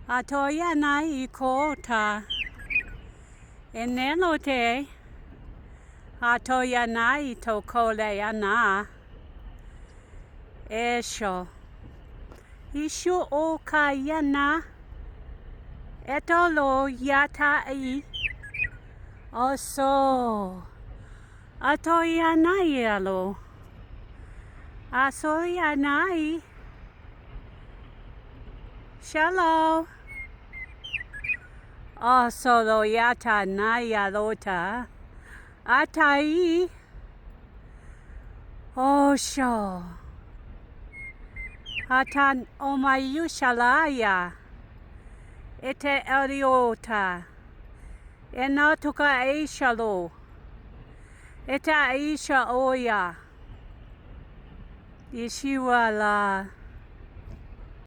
Atoya na I kota. Enelo te. Atoya na I tokole ana. Esho. Isho o kayana. Etolo yata I. Oso. Atoya na yelo. Asoya na I. Shalom. Oh, solo yata na yalota. Atai. Osho. Atan omayu shalaya. Ete eliota. Enatuka aishalo. Eta aisha oya. Yeshua la.